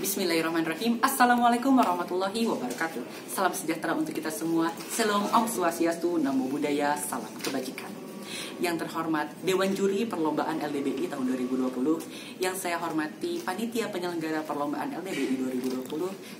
Bismillahirrahmanirrahim. Assalamualaikum warahmatullahi wabarakatuh. Salam sejahtera untuk kita semua. Salam Om Swastiastu, Namo Buddhaya, salam kebajikan. Yang terhormat Dewan Juri Perlombaan LDBI tahun 2020, yang saya hormati Panitia Penyelenggara Perlombaan LDBI 2020,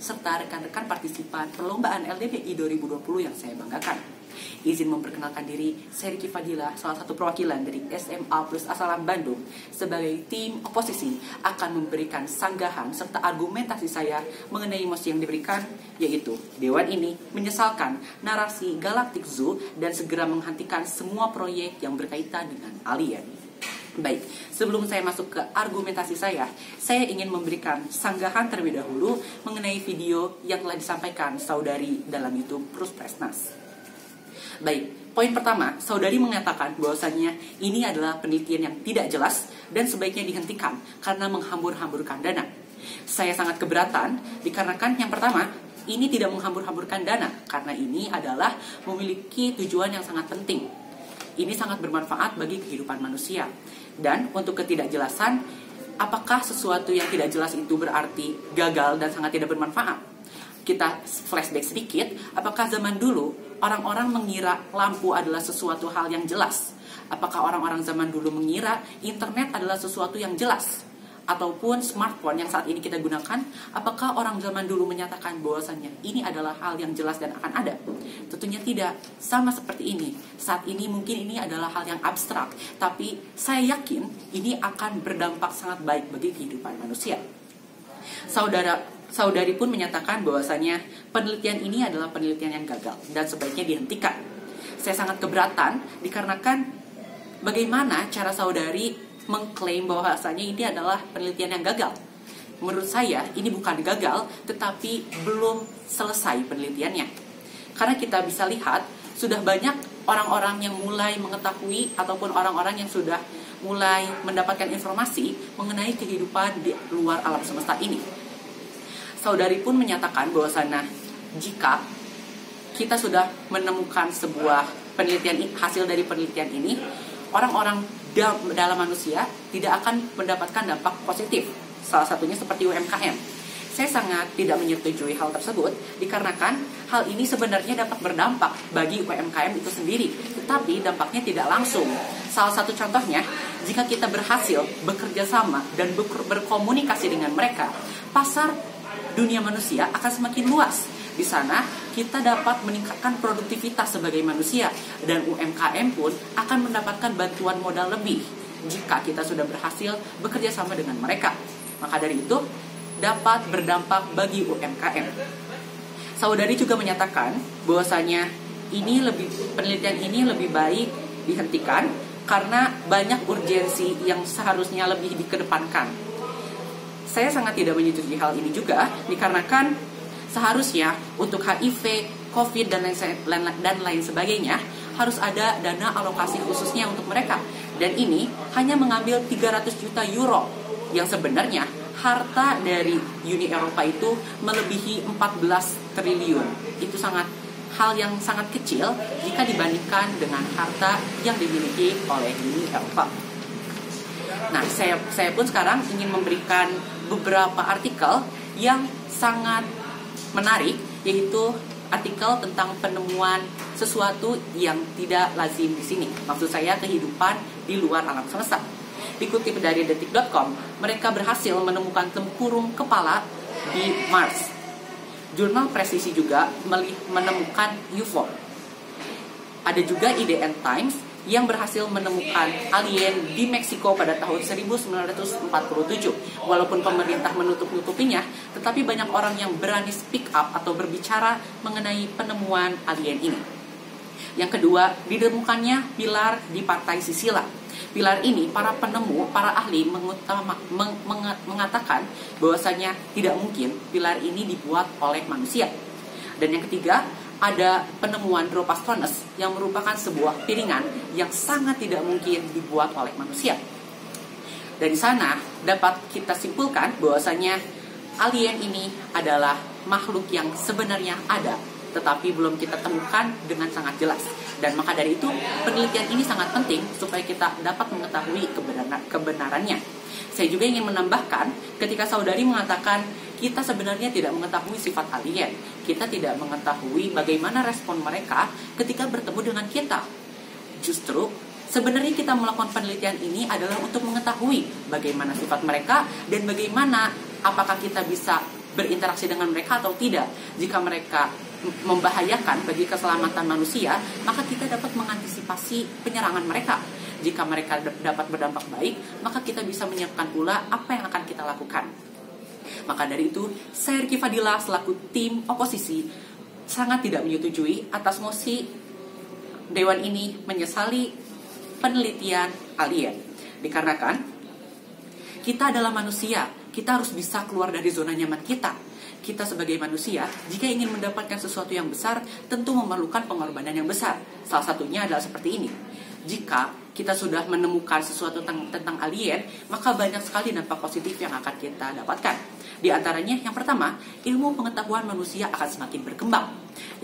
serta rekan-rekan partisipan Perlombaan LDBI 2020 yang saya banggakan. Izin memperkenalkan diri, saya Riki Fadila, salah satu perwakilan dari SMA Plus Asalam Bandung. Sebagai tim oposisi akan memberikan sanggahan serta argumentasi saya mengenai mosi yang diberikan, yaitu Dewan ini menyesalkan narasi Galactic Zoo dan segera menghentikan semua proyek yang berkaitan dengan alien. Baik, sebelum saya masuk ke argumentasi saya ingin memberikan sanggahan terlebih dahulu mengenai video yang telah disampaikan saudari dalam YouTube Pruspresnas. Baik, poin pertama, saudari mengatakan bahwasannya ini adalah penelitian yang tidak jelas dan sebaiknya dihentikan karena menghambur-hamburkan dana. Saya sangat keberatan dikarenakan yang pertama, ini tidak menghambur-hamburkan dana karena ini adalah memiliki tujuan yang sangat penting. Ini sangat bermanfaat bagi kehidupan manusia. Dan untuk ketidakjelasan, apakah sesuatu yang tidak jelas itu berarti gagal dan sangat tidak bermanfaat? Kita flashback sedikit, apakah zaman dulu orang-orang mengira lampu adalah sesuatu hal yang jelas? Apakah orang-orang zaman dulu mengira internet adalah sesuatu yang jelas? Ataupun smartphone yang saat ini kita gunakan, apakah orang zaman dulu menyatakan bahwasannya ini adalah hal yang jelas dan akan ada? Tentunya tidak, sama seperti ini. Saat ini mungkin ini adalah hal yang abstrak, tapi saya yakin ini akan berdampak sangat baik bagi kehidupan manusia. Saudari pun menyatakan bahwasanya penelitian ini adalah penelitian yang gagal dan sebaiknya dihentikan. Saya sangat keberatan dikarenakan bagaimana cara saudari mengklaim bahwasanya ini adalah penelitian yang gagal. Menurut saya ini bukan gagal, tetapi belum selesai penelitiannya. Karena kita bisa lihat sudah banyak orang-orang yang mulai mengetahui ataupun orang-orang yang sudah mulai mendapatkan informasi mengenai kehidupan di luar alam semesta ini. Saudari pun menyatakan bahwasannya jika kita sudah menemukan sebuah penelitian, hasil dari penelitian ini, orang-orang dalam manusia tidak akan mendapatkan dampak positif. Salah satunya seperti UMKM. Saya sangat tidak menyetujui hal tersebut dikarenakan hal ini sebenarnya dapat berdampak bagi UMKM itu sendiri, tetapi dampaknya tidak langsung. Salah satu contohnya, jika kita berhasil bekerja sama dan berkomunikasi dengan mereka, pasar dunia manusia akan semakin luas. Di sana kita dapat meningkatkan produktivitas sebagai manusia dan UMKM pun akan mendapatkan bantuan modal lebih jika kita sudah berhasil bekerja sama dengan mereka. Maka dari itu dapat berdampak bagi UMKM. Saudari juga menyatakan bahwasanya penelitian ini lebih baik dihentikan karena banyak urgensi yang seharusnya lebih dikedepankan. Saya sangat tidak menyetujui hal ini juga dikarenakan seharusnya untuk HIV, COVID dan lain sebagainya harus ada dana alokasi khususnya untuk mereka. Dan ini hanya mengambil 300 juta euro yang sebenarnya harta dari Uni Eropa itu melebihi 14 triliun. Itu hal yang sangat kecil jika dibandingkan dengan harta yang dimiliki oleh Uni Eropa. Nah, saya pun sekarang ingin memberikan beberapa artikel yang sangat menarik, yaitu artikel tentang penemuan sesuatu yang tidak lazim di sini. Maksud saya kehidupan di luar alam semesta. Dikutip dari detik.com, mereka berhasil menemukan tempurung kepala di Mars. Jurnal Presisi juga menemukan UFO. Ada juga IDN Times yang berhasil menemukan alien di Meksiko pada tahun 1947. Walaupun pemerintah menutup-nutupinya, tetapi banyak orang yang berani speak up atau berbicara mengenai penemuan alien ini. Yang kedua, ditemukannya pilar di Pantai Sisila. Pilar ini, para ahli mengatakan bahwasanya tidak mungkin pilar ini dibuat oleh manusia. Dan yang ketiga, ada penemuan Dropastronus yang merupakan sebuah piringan yang sangat tidak mungkin dibuat oleh manusia. Dari sana dapat kita simpulkan bahwasanya alien ini adalah makhluk yang sebenarnya ada, tetapi belum kita temukan dengan sangat jelas. Dan maka dari itu penelitian ini sangat penting supaya kita dapat mengetahui kebenarannya. Saya juga ingin menambahkan ketika saudari mengatakan kita sebenarnya tidak mengetahui sifat alien, kita tidak mengetahui bagaimana respon mereka ketika bertemu dengan kita. Justru sebenarnya kita melakukan penelitian ini adalah untuk mengetahui bagaimana sifat mereka dan bagaimana apakah kita bisa berinteraksi dengan mereka atau tidak. Jika mereka membahayakan bagi keselamatan manusia, maka kita dapat mengantisipasi penyerangan mereka. Jika mereka dapat berdampak baik, maka kita bisa menyiapkan pula apa yang akan kita lakukan. Maka dari itu, saya Ricky Fadila selaku tim oposisi sangat tidak menyetujui atas mosi Dewan ini menyesali penelitian alien. Dikarenakan kita adalah manusia, kita harus bisa keluar dari zona nyaman kita. Kita sebagai manusia, jika ingin mendapatkan sesuatu yang besar, tentu memerlukan pengorbanan yang besar. Salah satunya adalah seperti ini. Jika kita sudah menemukan sesuatu tentang alien, maka banyak sekali dampak positif yang akan kita dapatkan. Di antaranya, yang pertama, ilmu pengetahuan manusia akan semakin berkembang.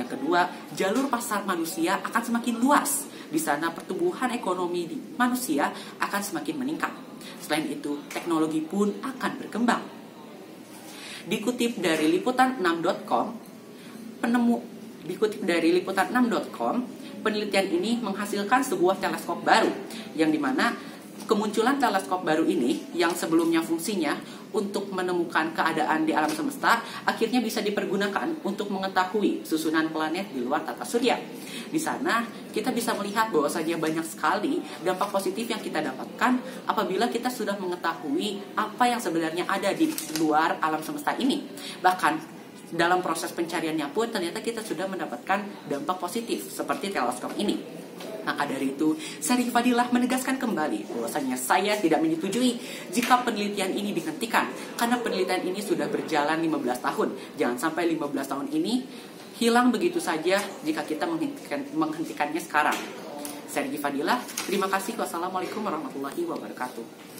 Yang kedua, jalur pasar manusia akan semakin luas. Di sana pertumbuhan ekonomi di manusia akan semakin meningkat. Selain itu, teknologi pun akan berkembang. Dikutip dari liputan6.com, penelitian ini menghasilkan sebuah teleskop baru, yang dimana kemunculan teleskop baru ini yang sebelumnya fungsinya untuk menemukan keadaan di alam semesta akhirnya bisa dipergunakan untuk mengetahui susunan planet di luar tata surya. Di sana kita bisa melihat bahwasanya banyak sekali dampak positif yang kita dapatkan apabila kita sudah mengetahui apa yang sebenarnya ada di luar alam semesta ini. Bahkan dalam proses pencariannya pun ternyata kita sudah mendapatkan dampak positif seperti teleskop ini. Maka dari itu, saya Ricky Fadila menegaskan kembali bahwasanya saya tidak menyetujui jika penelitian ini dihentikan, karena penelitian ini sudah berjalan 15 tahun. Jangan sampai 15 tahun ini hilang begitu saja jika kita menghentikannya sekarang. Saya Ricky Fadila, terima kasih. Wassalamualaikum warahmatullahi wabarakatuh.